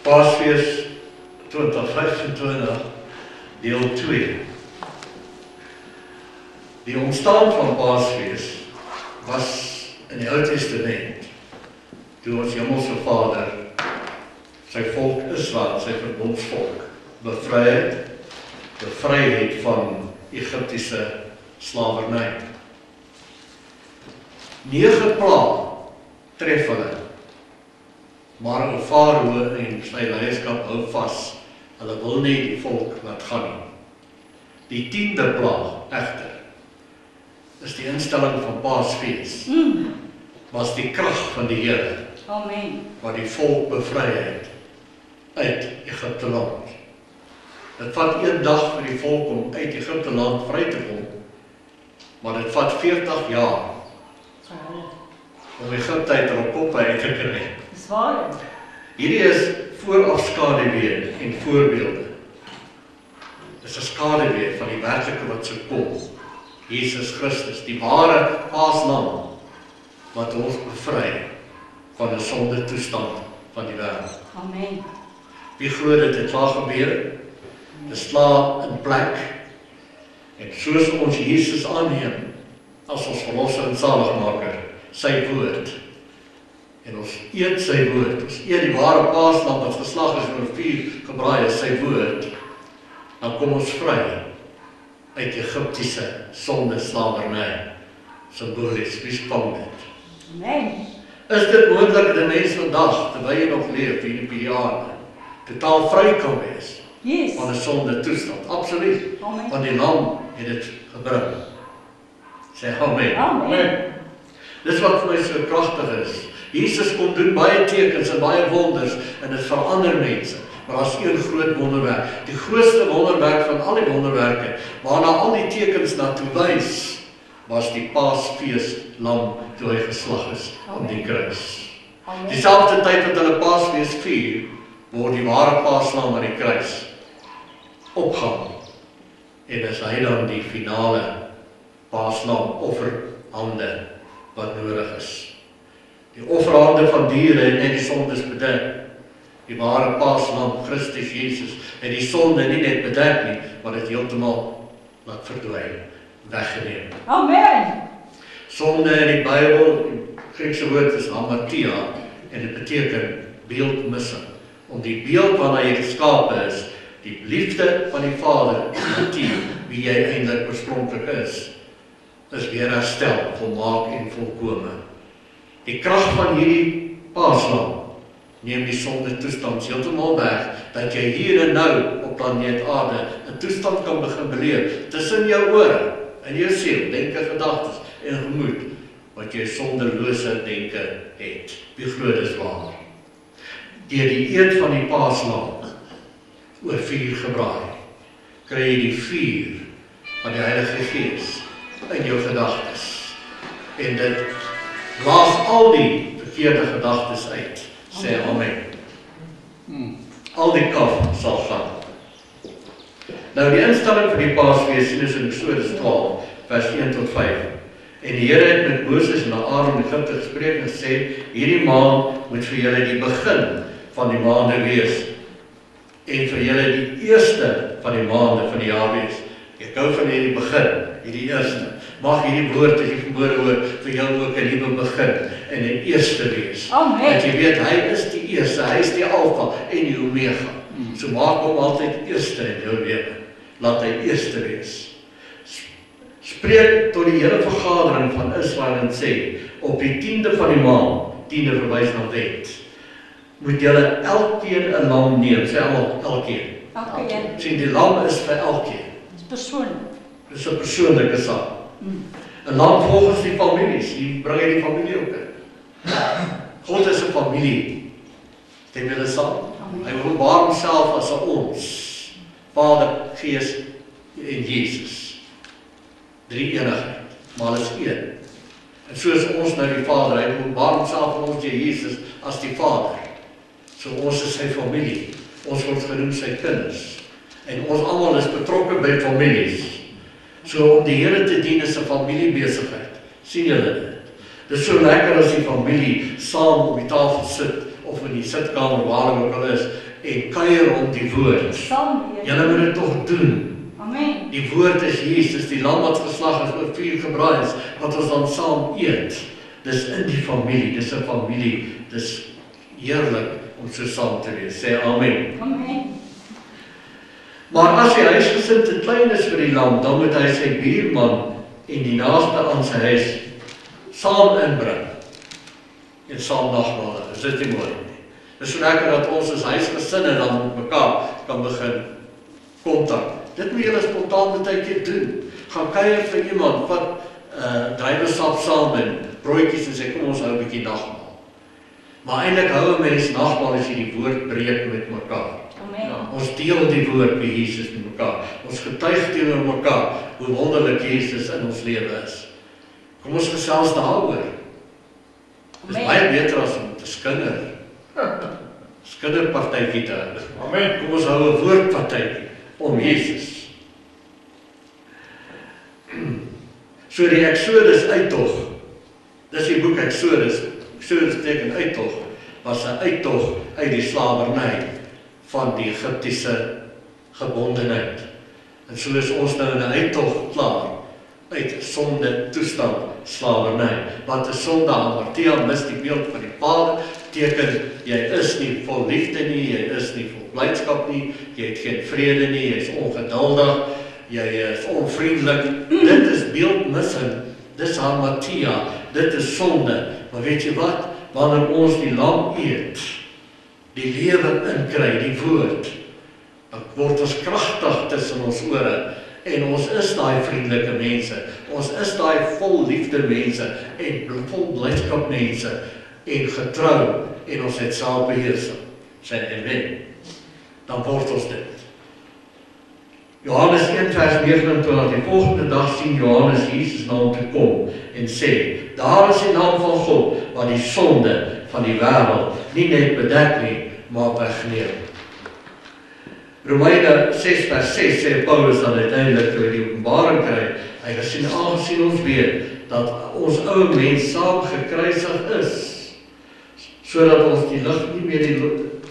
Paasfees 2025, deel 2. Die ontstaan van Paasfees was in die Ou Testament, toe ons Hemelse Vader sy volk Israel, sy verbondsvolk, bevry het van Egiptiese slawerny. 9 plaag tref hulle, maar Farao en sy leierskap hou vas, hulle wil nie die volk laat gaan nie. Die 10de plaag egter is die instelling van Paasfees, was die krag van die Here, Amen. wat die volk bevry het uit Egipte land. Dit vat 1 dag vir die volk om uit Egipte land vry te kom, maar dit vat 40 jaar om Egipte uit hulle koppe uit te kry. Dis waar. Hierdie is voorafskaduwee en voorbeelde. Dis 'n skaduwee van die werklike wat sou kom. Jesus Christus, die ware paaslam, wat ons bevry van 'n sonde toestand van die wêreld. Amen. Wie glo dit het klaar gebeur? Dit slaap in plek. En soos ons Jesus aanneem as ons verlosser en zaligmaker, sy woord, en ons eet sy woord, ons eet die ware paaslam wat geslag is oor 4 gebraai is, sy woord, dan kom ons vry uit Egiptiese sonde slawerny, simbolies, wie span dit? Amen. Is dit moontlik dat 'n mens vandag, terwyl jy nog leef hier op die jare, totaal vry kan wees Yes. van 'n sonde toestand? Absoluut. Amen. Want die lam het dit gebring. Sê amen. Amen. Dis wat vir my so kragtig is. Jesus kom doen baie tekens en baie wonders en dit verander mense. Maar daar's een groot wonderwerk. Die grootste wonderwerk van al die wonderwerke, waarna al die tekens na toe wys, was die Paasfees lam toe hy geslag is op die kruis. Amen. Dieselfde tyd wat hulle Paasfees vier, word die ware paaslam aan die kruis opgehang. En is hy dan die finale paaslam offerhande wat nodig is. Die offerhande van diere het net die sondes bedek. Die ware paaslam, Christus Jesus, het die sonde nie net bedek nie, maar dit heeltemal laat verdwyn, weggeneem. Amen. Sonde in die Bybel, die Griekse woord is hamartia, en dit beteken beeldmissing. Om die beeld waarna jy geskape is, die liefde van die Vader, wie jy eintlik oorspronklik is weer herstel, volmaak en volkome. Die krag van hierdie paaslam neem die sonde toestand heeltemal weg, dat jy hier en nou op planeet Aarde 'n toestand kan begin beleef tussen jou ore en jou siel, denke, gedagtes en gemoed, wat jy sondelose denke het. Wie glo dis waar? Deur die eet van die paaslam oor 4 gebraai, kry jy die vuur van die Heilige Gees in jou gedagtes. En dit blaas al die verkeerde gedagtes uit. Sê amen. Al die kaf sal gaan. Nou die instelling van die Paasfees is in Eksodus 12, vers 1 tot 5. En die Here het met Moses en Aaron in Egipte gespreek en gesê, hierdie maand moet vir julle die begin van die maande wees, en vir julle die eerste van die maande van die jaar wees. Ek hou van hierdie begin, hierdie eerste. Mag hierdie woord as jy vanmôre hoor, vir jou ook 'n nuwe begin en 'n eerste wees. Amen. Dat jy weet, hy is die eerste, hy is die alfa en die omega. So maak hom altyd eerste in jou lewe. Laat hy eerste wees. Spreek tot die hele vergadering van Israel en sê, op die 10de van die maand, 10de verwys na wet, moet julle elkeen 'n lam neem, sê almal elkeen. Elkeen. Sien, die lam is vir elkeen. Dis persoonlik. Dis 'n persoonlike saak. 'n lam volgens die families, die bring hy die familie ook in. God is 'n familie. Stem julle saam? Hy openbaar homself as 'n ons, Vader, Gees en Jesus. 3 eenigheid, maar hulle is een. En soos ons nou die Vader, hy openbaar homself aan ons deur Jesus as die Vader. So ons is sy familie. Ons word genoem sy kinders. En ons almal is betrokke by families. So om die Here te dien is 'n familiebesigheid. Sien julle dit? Dit is so lekker as die familie saam op die tafel sit of in die sitkamer waar hulle ook al is en kuier om die woord. Saam eet. Julle moet dit tog doen. Amen. Die woord is Jesus, die lam wat geslag is, oor vuur gebraai is, wat ons dan saam eet. Dis in die familie, dis 'n familie, dis heerlik om so saam te wees. Sê amen. Amen. Maar as die huisgesin te klein is vir die lam, dan moet hy sy buurman en die naaste aan sy huis saam inbring en saam nagmaal. Is dit nie mooi nie? Dis so lekker dat ons as huisgesinne dan met mekaar kan begin kontak. Dit moet julle spontaan baie keer doen. Gaan kuier vir iemand wat druiwesap saam en broodjies en sê kom ons hou 'n bietjie nagmaal. Maar eintlik hou 'n mens nagmaal as jy die woord breek met mekaar. Amen. Ja, ons deel die woord by Jesus met mekaar. Ons getuig teenoor mekaar hoe wonderlik Jesus in ons lewe is. Kom ons gesels daaroor. Dit is baie beter as om te skinder. Skinderpartytjie te hou. Amen. Kom ons hou 'n woordpartytjie om Jesus. So die Exodus uittog. Dis die boek Exodus. Exodus beteken uittog. Was 'n uittog uit die slawerny van die Egiptiese gebondenheid. En so is ons nou in 'n uittog klaar uit sonde toestand slawerny. Want 'n sondaar Matthea mis die beeld van die Vader, teken jy is nie vol liefde nie, jy is nie vol blydskap nie, jy het geen vrede nie, jy is ongeduldig, jy is onvriendelik. Dit is beeldmissing. Dis Matthea, dit is sonde. Maar weet jy wat? Wanneer ons die lam eet, die lewe inkry, die woord, dan word ons kragtig tussen ons ore en ons is daai vriendelike mense. Ons is daai vol liefde mense en vol blydskap mense en getrou en ons het selfbeheersing. Sê amen. Dan word ons dit. Johannes 1 vers 29, die volgende dag sien Johannes Jesus na hom toe kom en sê, daar is die lam van God wat die sonde van die wêreld nie net bedek nie, maar wegneem. Romeine 6 vers 6 sê Paulus dan uiteindelik toe hy die openbaring kry, hy gesien aangesien ons weet dat ons ou mens saam gekruisig is, sodat ons die lig nie meer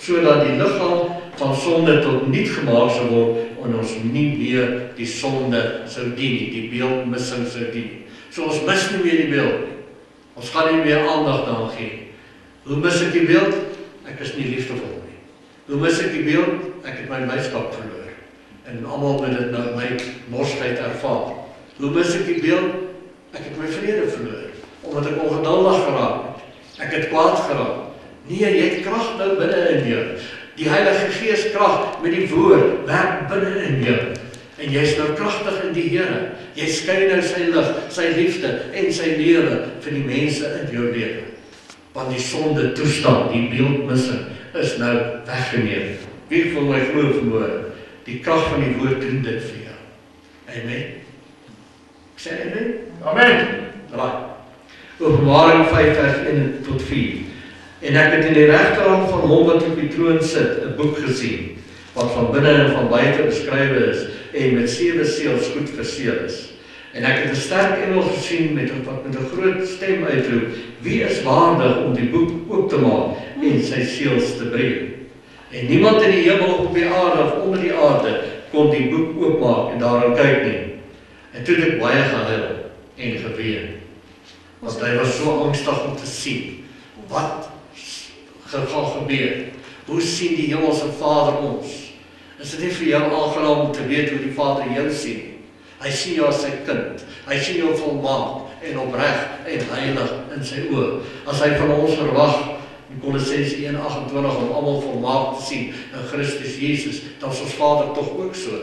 sodat die liggaam van sonde tot niet gemaak sou word en ons nie meer die sonde sou dien nie, die beeldmissing sou dien nie. So ons mis nie meer die beeld nie. Ons gaan nie meer aandag daaraan gee. Hoe mis ek die beeld? Ek is nie liefdevol nie. Hoe mis ek die beeld? Ek het my blydskap verloor. En almal moet dit nou my morsheid ervaar. Hoe mis ek die beeld? Ek het my vrede verloor, omdat ek ongeduldig geraak het. Ek het kwaad geraak. Nee, jy het krag nou binne in jou. Die Heilige Gees krag met die woord werk binne in jou. En jy's nou kragtig in die Here. Jy skyn nou sy lig, sy liefde en sy lewe vir die mense in jou lewe. Want die sonde toestand, die beeldmissing, is nou weggeneem. Wie wil my glo vanmôre? Die krag van die woord doen dit vir jou. Amen. Ek sê amen. Amen. Right. Openbaring 5 vers 1 tot 4. En ek het in die regterhand van hom wat op die troon sit, 'n boek gesien, wat van binne en van buite beskrywe is, en met 7 seels goed verseël is. En ek het 'n sterk engel gesien wat met 'n groot stem uitroep, wie is waardig om die boek oop te maak en sy seels te breek? En niemand in die hemel, op die aarde of onder die aarde kon die boek oopmaak en daarin kyk nie. En toe het ek baie gehuil en geween, want hy was so angstig om te sien wat gaan gebeur. Hoe sien die hemelse Vader ons? Is dit nie vir jou aangenaam om te weet hoe die Vader jou sien? Hy sien jou as sy kind. Hy sien jou volmaak en opreg en heilig in sy oë. As hy van ons verwag, in Kolossense 1:28, om almal volmaak te sien in Christus Jesus, dan is ons Vader tog ook so.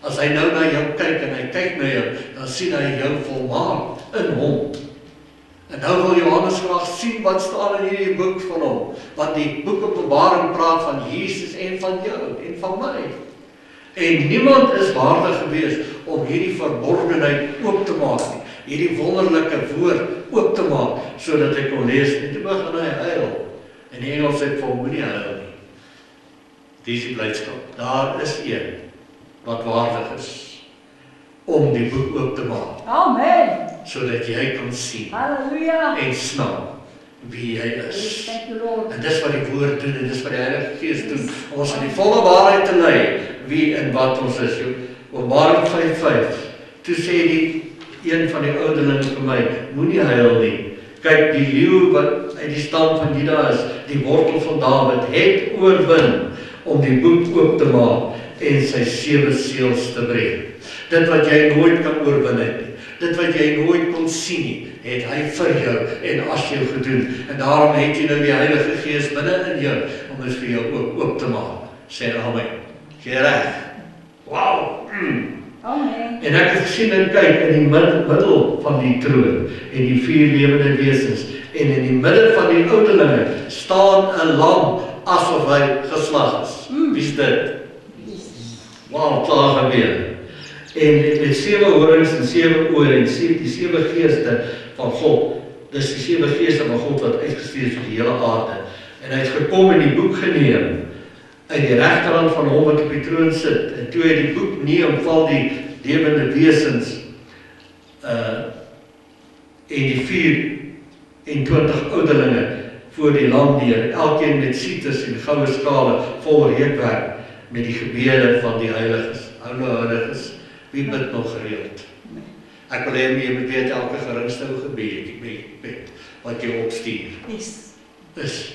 As hy nou na jou kyk en hy kyk na jou, dan sien hy jou volmaak in hom. En nou wil Johannes graag sien wat staan in hierdie boek van hom, want die boek Openbaring praat van Jesus en van jou en van my. En niemand is waardig gewees om hierdie verborgenheid oop te maak nie, hierdie wonderlike woord oop te maak, sodat ek kon lees, en toe begin hy huil. En die engel sê vir hom, moenie huil nie. Dis die blydskap. Daar is een wat waardig is om die boek oop te maak, Amen. sodat jy kan sien Halleluja. en snap wie hy is. Yes, thank you, Lord. En dis wat die woord doen, en dis wat die Heilige Gees doen, om ons in die volle waarheid te lei, wie en wat ons is. Openbaring 5:5, toe sê een van die ouderlinge vir my, moenie huil nie. Kyk, die leeu wat uit die stam van Juda is, die wortel van Dawid, het oorwin om die boek oop te maak en sy 7 seels te breek. Dit wat jy nooit kan oorwin het nie, dit wat jy nooit kon sien nie, het hy vir jou en as jou gedoen. En daarom het jy nou die Heilige Gees binne in jou, om dit vir jou oop te maak. Sê amen. Jy reg. Wow. Amen. En ek het gesien en kyk in die middel van die troon en die 4 lewende wesens en in die midden van die ouderlinge staan 'n lam asof hy geslag is. Wie is dit? Wow, klaar gebeur. En met 7 horings en 7 oor en die 7 geeste van God. Dis die 7 geeste van God wat uitgestuur is op die hele aarde. En hy het gekom en die boek geneem uit die regterhand van hom wat op die troon sit. En toe hy die boek neem, val die lewende wesens en die 24 ouderlinge voor die lam neer, elkeen met sites en goue skale vol reukwerk met die gebede van die heiliges. Heiliges, wie bid nog gereeld? Ek wil hê jy moet weet elke geringste gebed wat jy opstuur is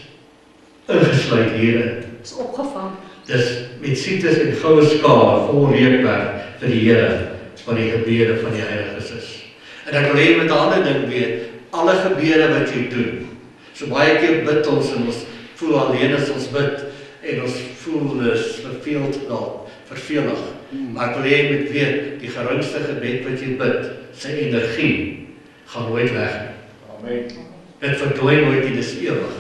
ingesluit hierin. Is opgevang. Dis met sites en goue skale vol reukwerk vir die Here van die gebede van die heiliges is. En ek wil hê met 'n ander ding weet, alle gebede wat jy doen, so baie keer bid ons en ons voel alleen as ons bid en ons voel dis vervelig. Maar ek wil hê jy moet weet, die geringste gebed wat jy bid, sy energie gaan nooit weg nie. Amen. Dit verdwyn nooit nie, dis ewig.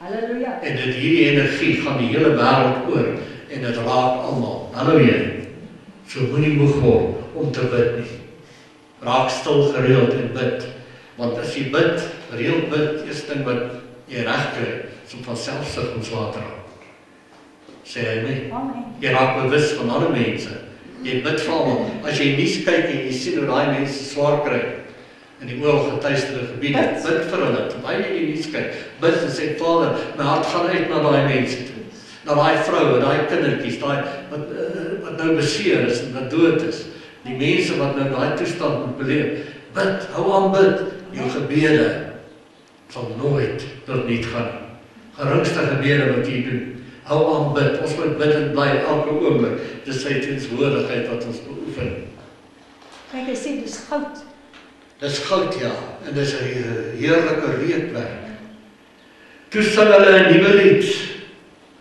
Halleluja. En dit hierdie energie gaan die hele wêreld oor en dit raak almal. Halleluja. So moenie moeg word om te bid nie. Raak stil gereeld en bid. Want as jy bid, gereeld bid, eerste ding wat jy reg kry, is om van selfsug ontslae te raak. Sê hy nie? Amen. Jy raak bewus van ander mense. Jy bid vir almal. As jy nuus kyk en jy sien hoe daai mense swaar kry in die oorloggetuisterde gebiede, bid vir hulle. Terwyl jy nuus kyk, bid en sê, Vader, my hart gaan uit na daai mense toe. Na daai vroue, daai kindertjies, daai wat nou beseer is en wat dood is. Die mense wat nou daai toestand moet beleef. Bid, hou aan bid. Jou gebede sal nooit tot niet gaan. Geringste gebede wat jy doen. Hou aan bid. Ons moet bid en bly elke oomblik. Dis sy tenswoordigheid wat ons beoefen. Kijk, hy sê, dis goud. Dis goud, ja. En dis 'n heerlike reukwerk. Toe sing hulle 'n nuwe lied.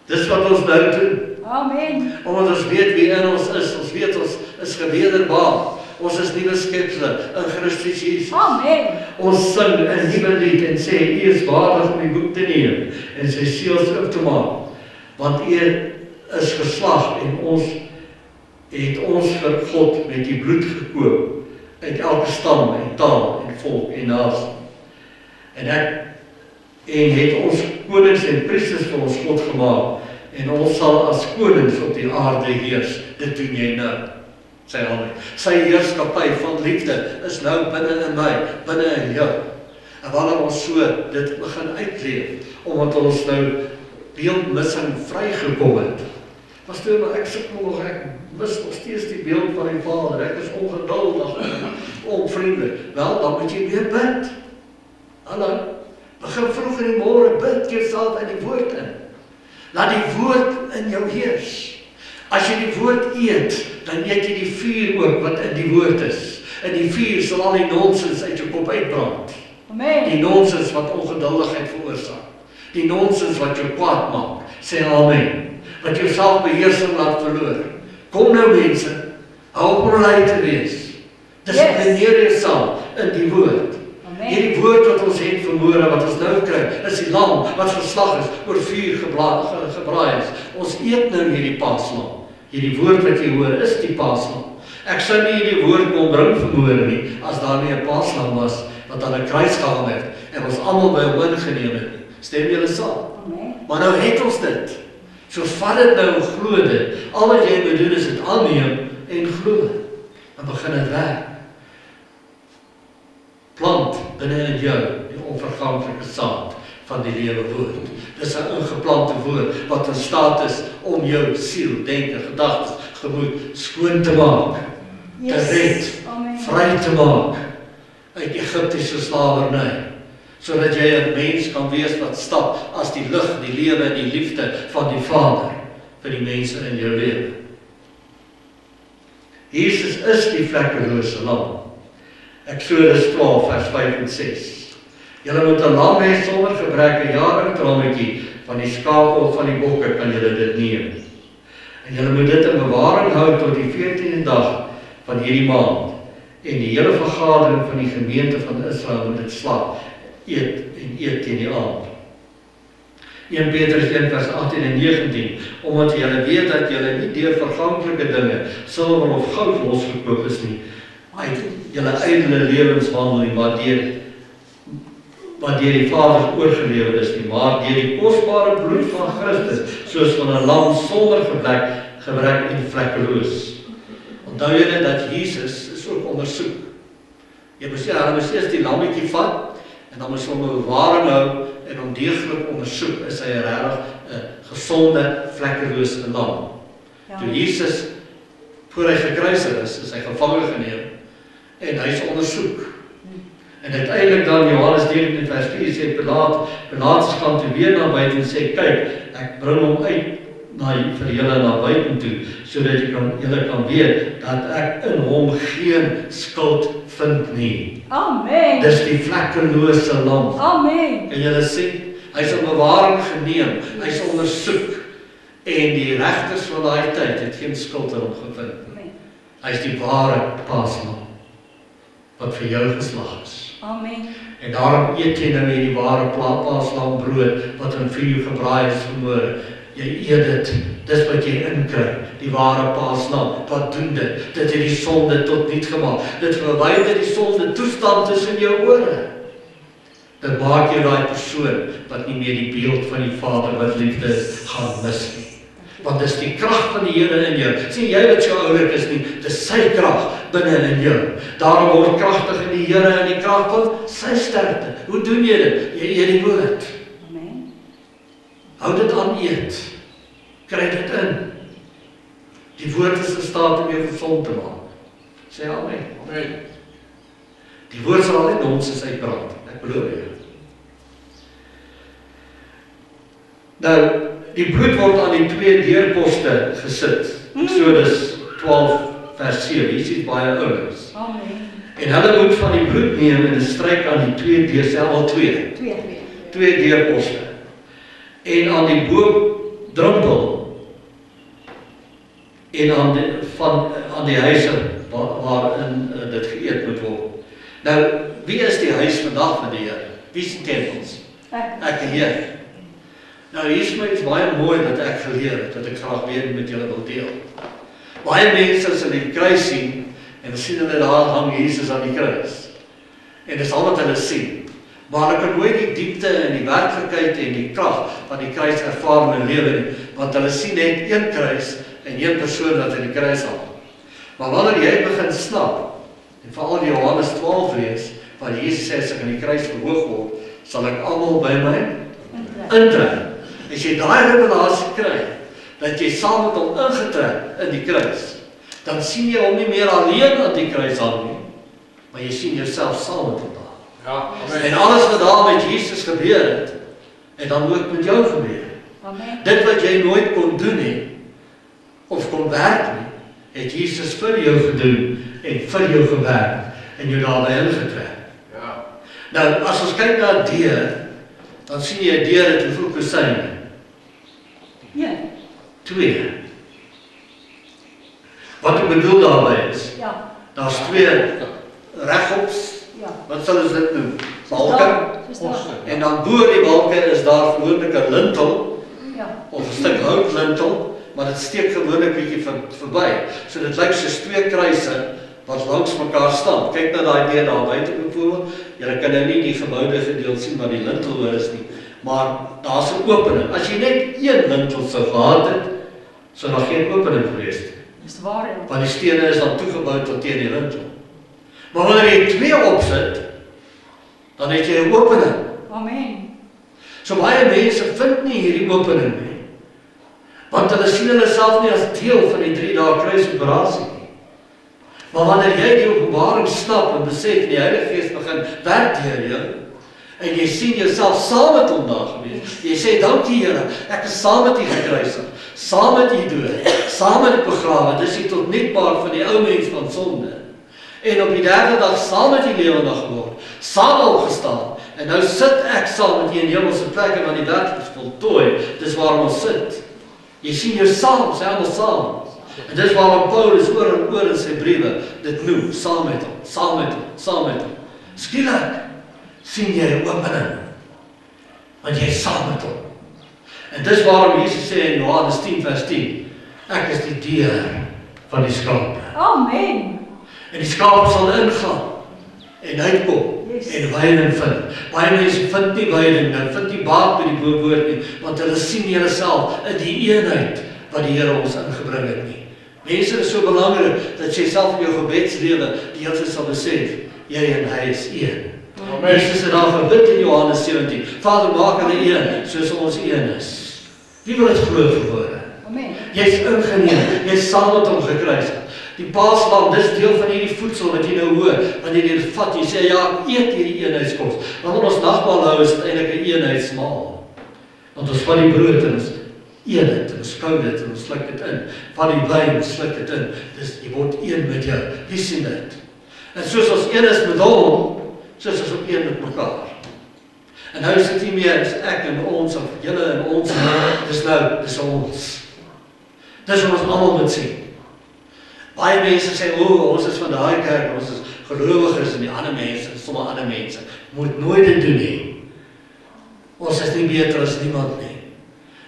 Dis wat ons nou doen. Amen. Omdat ons weet wie in ons is. Ons weet ons is gewederbaar. Ons is nuwe skepsels in Christus Jesus. Amen. Ons sing 'n nuwe lied en sê, U is waardig om die boek te neem en sy seels oop te maak. Want U is geslag en ons het ons vir God met die bloed gekoop uit elke stam en taal en volk en nasie. En het ons konings en priesters vir ons God gemaak en ons sal as konings op die aarde heers. Dit doen jy nou. Sê amen. Sy heerskappy van liefde is nou binne in my, binne in jou. En wanneer ons so dit begin uitleef, omdat ons nou beeldmissing vrygekom het. Pastoor, maar ek sukkel nog, ek mis nog steeds die beeld van die Vader. Ek is ongeduldig en onvriendelik. Wel, dan moet jy weer bid. Hallo, begin vroeg in die môre, bid jouself in die woord in. Laat die woord in jou heers. As jy die woord eet, dan eet jy die vuur ook wat in die woord is. En die vuur sal al die nonsens uit jou kop uitbrand. Amen. Die nonsens wat ongeduldigheid veroorsaak. Die nonsens wat jou kwaad maak. Sê amen. Wat jou selfbeheersing laat verloor. Kom nou mense, hou op om lei te wees. Dissiplineer jouself in die woord. Amen. Hierdie woord wat ons het vermoere, wat ons nou kry, is die lam wat geslag is, oor vuur gebraai is. Ons eet nou hierdie paaslam. Hierdie woord wat jy hoor, is die paaslam. Ek sou nie hierdie woord kon bring vermoere nie, as daar nie 'n paaslam was, wat aan 'n kruis gehang het, en ons almal by hom ingeneem het nie. Stem julle saam? Amen. Maar nou het ons dit. So vat dit nou en glo dit. Al wat jy moet doen is dit aanneem en glo. Dan begin dit werk. Plant binne in jou die onverganklike saad van die lewe woord. Dis 'n ingeplante woord wat in staat is om jou siel, denke, gedagtes, gemoed skoon te maak, te red, Amen. vry te maak uit Egiptiese slawerny, sodat jy 'n mens kan wees wat stap as die lig, die lewe en die liefde van die Vader vir die mense in jou lewe. Jesus is die vlekkelose lam. Eksodus 12 vers 5 en 6. Julle moet 'n lam hê sonder gebrek, 'n jaar trammetjie van die skape of van die bokke kan julle dit neem. En julle moet dit in bewaring hou tot die 14de dag van hierdie maand. En die hele vergadering van die gemeente van Israel moet dit slag, eet teen die aand. 1 Petrus 1 vers 18 en 19, omdat julle weet dat julle nie deur verganklike dinge, silwer of goud losgekoop is nie, uit julle ydelle lewenswandel nie, wat deur die Vader oorgelewer is nie, maar deur die kosbare bloed van Christus, soos van 'n lam sonder gebrek en vlekkeloos. Onthou julle dat Jesus is ook ondersoek. Jy moet eers die lammetjie vat, en dan moet jy hom 'n bewaring hou, en om deeglik ondersoek, is hy regtig 'n gesonde, vlekkelose lam. Ja. Toe Jesus, voor hy gekruisig is hy gevange geneem, en hy is ondersoek. En uiteindelik dan Johannes 13 vers 4 sê Pilatus gaan toe weer na buite en sê, kyk, ek bring hom uit vir julle na buite toe, sodat julle kan weet dat ek in hom geen skuld vind nie. Amen. Dis die vlekkelose lam. Amen. En julle sien, hy is in bewaring geneem, hy is ondersoek, en die regters van daai tyd het geen skuld in hom gevind. Amen. Hy is die ware paaslam, wat vir jou geslag is. Amen. En daarom eet jy nou hierdie ware paaslam brood, wat in vuur gebraai is vanmôre. Jy eet dit, dis wat jy inkry, die ware paaslam. Wat doen dit? Dit het die sonde tot niet gemaak. Dit verwyder die sonde toestand tussen jou ore. Dit maak jy daai persoon wat nie meer die beeld van die Vader wat liefde is, gaan mis nie. Want dis die krag van die Here in jou. Sien jy wat so oulik is nie, dis sy krag binne in jou. Daarom word kragtig in die Here en die krag van sy sterkte. Hoe doen jy dit? Jy eet die woord. Amen. Hou dit aan eet. Kry dit in. Die woord is in staat om jou gesond te maak. Sê amen. Amen. Die woord sal nie nonsens uitbrand. Ek beloof jou. Nou, die bloed word aan die 2 deurposte gesit. Eksodus 12 vers 7. Hier is baie ouens. Amen. En hulle moet van die bloed neem en stryk aan die 2 deurself 2. 2 deurposte. En aan die boomdrempel en aan die huise waarin dit geëet moet word. Nou, wie is die huis vandag van die Here? Wie is die tempels? Ek en jy. Nou, hier is my iets baie mooi dat ek geleer het, dat ek graag weer met julle wil deel. Baie mense as hulle die kruis sien, en sien hulle daar hang Jesus aan die kruis. En dis al wat hulle sien. Maar hulle kan nooit die diepte en die werklikheid en die krag van die kruis ervaar in hulle lewe nie, want hulle sien net een kruis en een persoon wat in die kruis hang. Maar wanneer jy begin snap, en veral Johannes 12 lees, waar Jesus sê, as ek aan die kruis verhoog word, sal ek almal by my intrek. As jy daai revelasie kry, dat jy saam met hom ingetrek in die kruis, dan sien jy hom nie meer alleen aan die kruis hang nie, maar jy sien jouself saam met hom daar. Ja, amen. En alles wat daar met Jesus gebeur het, en dan ook met jou gebeur. Amen. Dit wat jy nooit kon doen nie, of kon werk nie, het Jesus vir jou gedoen, en vir jou gewerk, en jou daarby ingetrek. Ja. Nou, as ons kyk na deur, dan sien jy deur het hoeveel kusyne? Ja. 2. Wat ek bedoel daarby is, Ja. daar's 2 regops, Ja. wat sal ons dit noem? Balke, Poste. en dan bo die balke is daar gewoonlik 'n lintel, Ja. of 'n stuk houtlintel, maar dit steek gewoonlik bietjie verby. So dit lyk soos 2 kruise wat langs mekaar staan. Kyk na daai deur daar buite byvoorbeeld. Jy kan nou nie die geboude gedeelte sien waar die lintel hoor is nie, maar daar's 'n opening. As jy net een lintel sou gehad het, sou daar geen opening gewees het. Dis waar. Ja. Want die stene is dan toegebou tot teen die lintel. Maar wanneer jy 2 opsit, dan het jy 'n opening. Amen. So baie mense vind nie hierdie opening nie. Want hulle sien hulle self nie as deel van die 3 dae kruisoperasie nie. Maar wanneer jy die openbaring snap en besef die Heilige Gees begin werk deur jou, en jy sien jouself saam met hom daar gewees, jy sê, dankie Here, ek is saam met U gekruisig, saam met U dood, saam met U begrawe, dis die tot nuutmaak van die ou mens van sonde. En op die 3de dag saam met U lewendig geword, saam opgestaan, en nou sit ek saam met U in hemelse plekke, want die werk is voltooi, dis waarom ons sit. Jy sien jou saam, sê almal saam. En dis waarom Paulus oor en oor in sy briewe dit noem, saam met hom, saam met hom, saam met hom. Skielik sien jy 'n opening, want jy is saam met hom. En dis waarom Jesus sê in Johannes 10 vers 10, ek is die deur van die skape. Amen. En die skape sal ingaan en uitkom. Yes. En weiding vind. Baie mense vind nie weiding, dan vind nie baat by die woord nie, want hulle sien nie hulle self in die eenheid wat die Here ons ingebring het nie. Mense, is so belangrik dat jy self in jou gebedslewe die hele tyd sal besef, jy en hy is een. Amen. Jesus het daar gebid in Johannes 17, Vader, maak hulle een, soos ons een is. Wie wil dit glo verwoorde? Amen. Jy is ingeneem, jy is saam met hom gekruisig. Die paaslam, dis deel van hierdie voedsel wat jy nou hoor, wanneer jy dit vat, jy sê, ja, eet hierdie eenheidskos. Wanneer ons nagmaal hou, is dit eintlik 'n eenheidsmaal. Want ons vat die brood en ons eet dit, en ons kou dit, en ons sluk dit in. Van die wyn, sluk dit in. Dis, jy word een met jou. Wie sien dit? En soos ons een is met hom, soos ons ook een met mekaar. En nou is dit nie meer, is ek en ons, of julle en ons, dis nou, dis ons. Dis wat ons almal moet sien. Baie mense sê, ons is van daai kerk, ons is gelowiges en die ander mense, sommige ander mense, moet nooit dit doen nie. Ons is nie beter as niemand nie.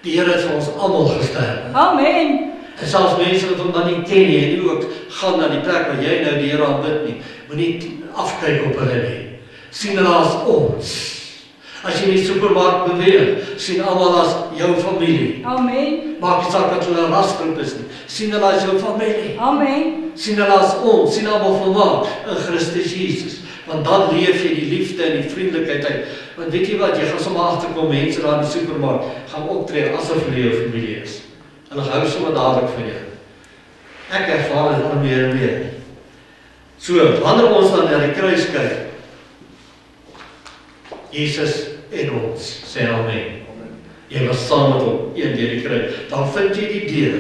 Die Here het vir ons almal gesterf. Amen. En selfs mense wat hom dan nie ken nie, en nie ook gaan na die plek waar jy nou die Here aanbid nie, moenie afkyk op hulle nie. Sien hulle as ons. As jy in die supermark beweeg, sien almal as jou familie. Amen. Maak nie saak dat hulle 'n rasgroep is nie. Sien hulle as jou familie. Amen. Sien hulle as ons, sien almal volmaak in Christus Jesus. Want dan leef jy die liefde en die vriendelikheid uit. Want weet jy wat, jy gaan sommer agterkom, mense daar in die supermark gaan optree asof hulle jou familie is. Hulle hou sommer dadelik van jou. Ek ervaar dit al meer en meer. So, wanneer ons dan na die kruis kyk, Jesus en ons, sê amen. Jy was saam met hom, een deur die kruis. Dan vind jy die deur.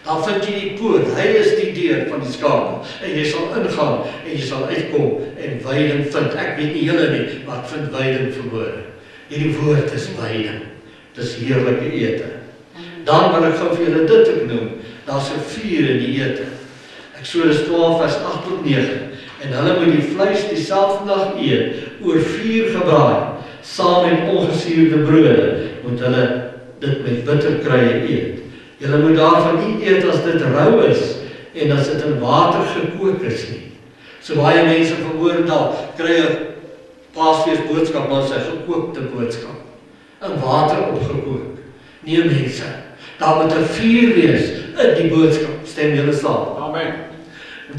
Dan vind jy die poort. Hy is die deur van die skape. En jy sal ingaan en jy sal uitkom en weiding vind. Ek weet nie julle nie, maar ek vind weiding verwoord. Hierdie woord is weiding. Dis heerlike ete. Dan wil ek gou vir julle dit ook noem. Daar's 'n vuur in die ete. Eksodus 12 vers 8 tot 9. En hulle moet die vleis dieselfde dag eet, oor vuur gebraai, saam met ongesuurde brode, moet hulle dit met bitterkruie eet. Julle moet daarvan nie eet as dit rou is, en as dit in water gekook is nie. So baie mense verhoor daar, kry 'n Paasfees boodskap, maar sy gekookte boodskap. In water opgekook. Nee mense, daar moet 'n vuur wees in die boodskap, stem julle saam. Amen.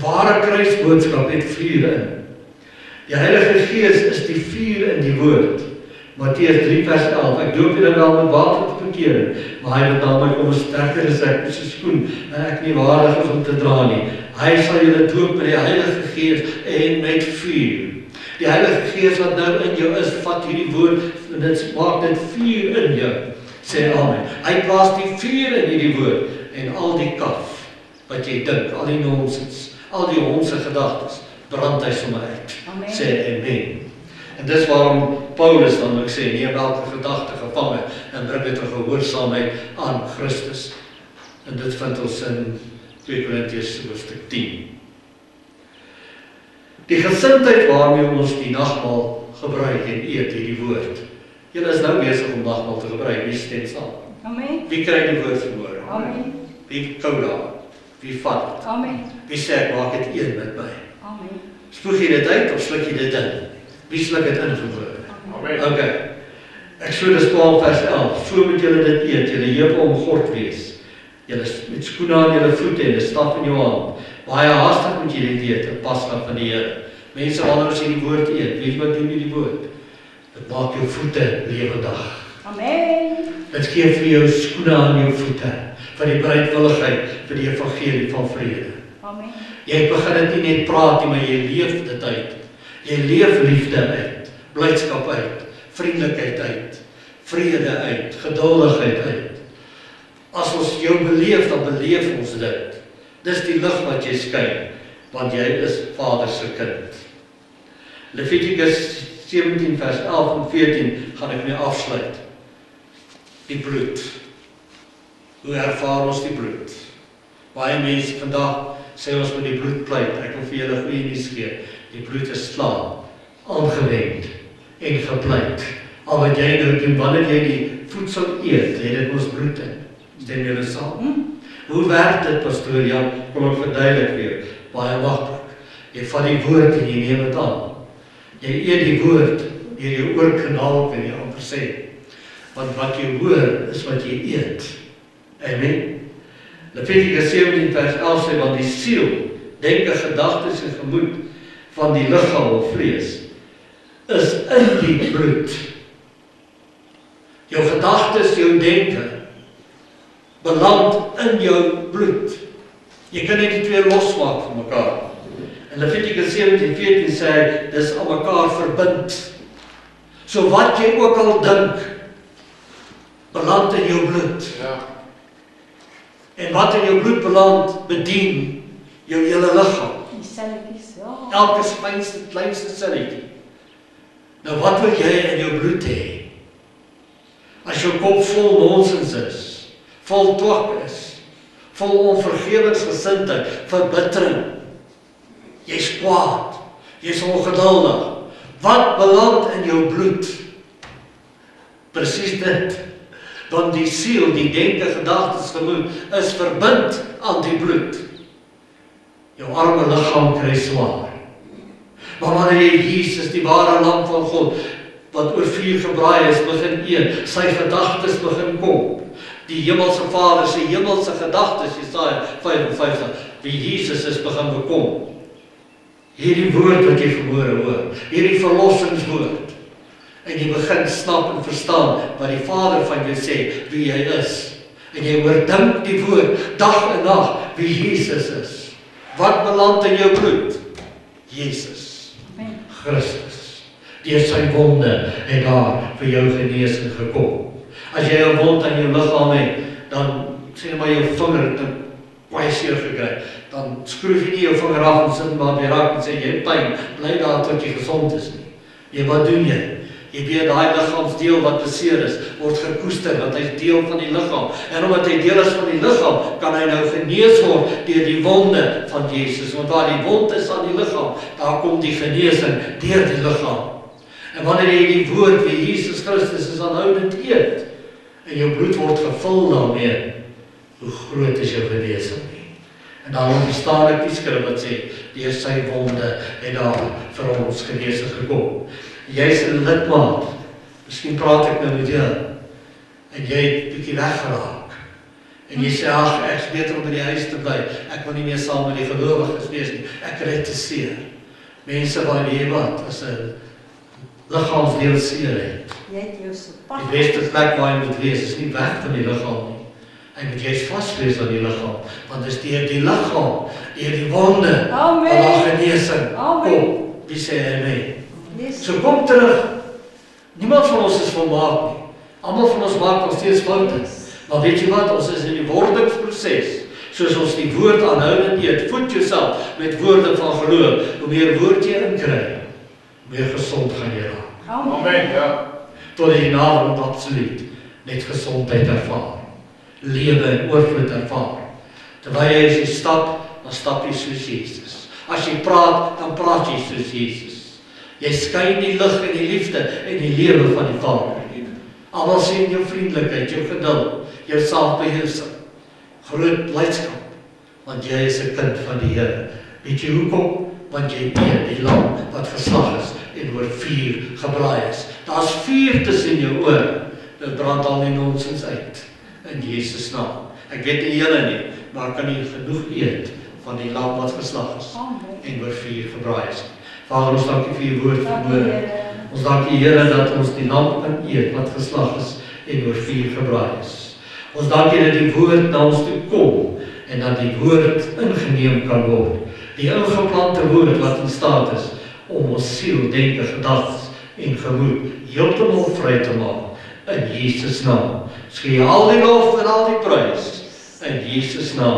Ware kruisboodskap het vuur in. Die Heilige Gees is die vuur in die woord. Matteus 3 vers 11, ek doop julle wel met water tot bekering, maar hy wat na my kom is sterker as ek, met sy skoen, en ek nie waardig is om te dra nie. Hy sal julle doop met die Heilige Gees en met vuur. Die Heilige Gees wat nou in jou is, vat hierdie woord, en dit maak dit vuur in jou, sê amen. Hy plaas die vuur in hierdie woord, en al die kaf, wat jy dink, al die nonsens, al die hondse gedagtes, brand hy sommer uit. Amen. Sê amen. En dis waarom Paulus dan ook sê, neem elke gedagte gevange en bring dit in gehoorsaamheid aan Christus. En dit vind ons in 2 Korintiërs hoofstuk 10. Die gesindheid waarmee ons die nagmaal gebruik en eet, hierdie woord. Julle is nou besig om nagmaal te gebruik, wie stem saam? Amen. Wie kry die woord verhoor? Amen. Wie kou daar? Wie vat dit? Amen. Wie sê ek maak dit een met my? Amen. Spoeg jy dit uit of sluk jy dit in? Wie sluk dit in verwoord? Amen. Okay. Eksodus 12 vers 11. So moet julle dit eet, julle heupe omgord wees. Julle met skoene aan julle voete en 'n staf in jou hand. Baie haastig moet jy dit eet, 'n Pasga van die Here. Mense wanneer ons hierdie woord eet, weet wat doen hierdie woord? Dit maak jou voete lewendig. Amen. Dit gee vir jou skoene aan jou voete, vir die bereidwilligheid, vir die evangelie van vrede. Amen. Jy begin dit nie net praat nie, maar jy leef dit uit. Jy leef liefde uit, blydskap uit, vriendelikheid uit, vrede uit, geduldigheid uit. As ons jou beleef, dan beleef ons dit. Dis die lig wat jy skyn, want jy is Vader se kind. Levitikus 17 vers 11 en 14 gaan ek mee afsluit. Die bloed. Hoe ervaar ons die bloed? Baie mense vandag sê ons moet die bloed pleit. Ek wil vir julle goeie nuus gee. Die bloed is klaar, aangewend en gepleit. Al wat jy nou doen, wanneer jy die voedsel eet, het dit mos bloed in. Stem julle saam? Hoe werk dit, pastoor Jan? Kom ek verduidelik vir jou. Baie maklik. Jy vat die woord en jy neem dit aan. Jy eet die woord deur jou oorkanaal, kan jy amper sê. Want wat jy hoor is wat jy eet. Amen. Levitikus 17 vers 11 sê, want die siel, denke, gedagtes en gemoed van die liggaam of vlees is in die bloed. Jou gedagtes, jou denke beland in jou bloed. Jy kan net die twee losmaak van mekaar. En Levitikus 17:14 sê, dis aan mekaar verbind. So wat jy ook al dink, beland in jou bloed. Ja. En wat in jou bloed beland, bedien jou hele liggaam. Die selletjies, ja. Elke kleinste selletjie. Nou wat wil jy in jou bloed hê? As jou kop vol nonsens is, vol twak is, vol onvergewensgesindheid, verbittering, jy's kwaad, jy's ongeduldig. Wat beland in jou bloed? Presies dit. Want die siel, die denke, gedagtes, gemoed, is verbind aan die bloed. Jou arme liggaam kry swaar. Maar wanneer jy Jesus, die ware lam van God, wat oor vuur gebraai is, begin eet, sy gedagtes begin kom. Die hemelse Vader, sy hemelse gedagtes, Jesaja 55, wie Jesus is, begin bekom. Hierdie woord wat jy vanmôre hoor, hierdie verlossingswoord, en jy begin snap en verstaan wat die Vader van jou sê, wie jy is. En jy oordink die woord, dag en nag, wie Jesus is. Wat beland in jou bloed? Jesus. Amen. Christus. Deur sy wonde het daar vir jou genesing gekom. As jy 'n wond aan jou liggaam het, dan sê maar jou vinger het baie seer gekry. Dan skroef jy nie jou vinger af en sit maar weer raak en sê jy het pyn, bly daar tot jy gesond is nie. Ja, wat doen jy? Jy weet daai liggaamsdeel wat beseer is, word gekoester, want hy is deel van die liggaam. En omdat hy deel is van die liggaam, kan hy nou genees word deur die wonde van Jesus. Want waar die wond is aan die liggaam, daar kom die genesing deur die liggaam. En wanneer jy die woord wie Jesus Christus is aanhoudend eet, en jou bloed word gevul daarmee, hoe groot is jou genesing nie? En daarom verstaan ek die skrif wat sê, deur sy wonde het daar vir ons genesing gekom. Jy's 'n lidmaat. Miskien praat ek nou met jou. En jy het bietjie weggeraak. En jy sê, ag, ek is beter om by die huis te bly. Ek wil nie meer saam met die gelowiges wees nie. Ek kry te seer. Mense wat jy wat as 'n liggaamsdeel seer het. Jy het jou so pas. Die beste plek waar jy moet wees is nie weg van die liggaam nie. En moet jy's vaswees aan die liggaam, want dit is deur die liggaam, deur die wonde, Amen. wat daar genesing Amen. kom. Wie sê amen? Yes. So kom terug. Niemand van ons is volmaak nie. Almal van ons maak nog steeds foute. Maar weet jy wat? Ons is in die wordingsproses. Soos ons die woord aanhoudend eet, voed jouself met woorde van geloof. Hoe meer woord jy inkry, hoe meer gesond gaan jy raak. Amen. Amen, ja. Tot jy naderhand absoluut net gesondheid ervaar. Lewe en oorvloed ervaar. Terwyl jy stap, dan stap jy soos Jesus. As jy praat, dan praat jy soos Jesus. Jy skyn die lig en die liefde en die lewe van die Vader. Almal sien jou vriendelikheid, jou geduld, jou selfbeheersing, groot blydskap, want jy is 'n kind van die Here. Weet jy hoekom? Want jy eet die lam wat geslag is en oor vuur gebraai is. Daar's vuur tussen jou ore. Dit brand al nie nonsens uit in Jesus naam. Ek weet nie julle nie, maar kan nie genoeg eet van die lam wat geslag is en oor vuur gebraai is. Vader, ons dankie vir u woord vanmôre. Ons dankie Here dat ons die lam kan eet wat geslag is en oor vuur gebraai is. Ons dank U dat die woord na ons toe kom en dat die woord ingeneem kan word. Die ingeplante woord wat in staat is om ons siel, denke, gedagtes en gemoed heeltemal vry te maak. In Jesus naam. Ons gee al die lof en al die prys in Jesus naam.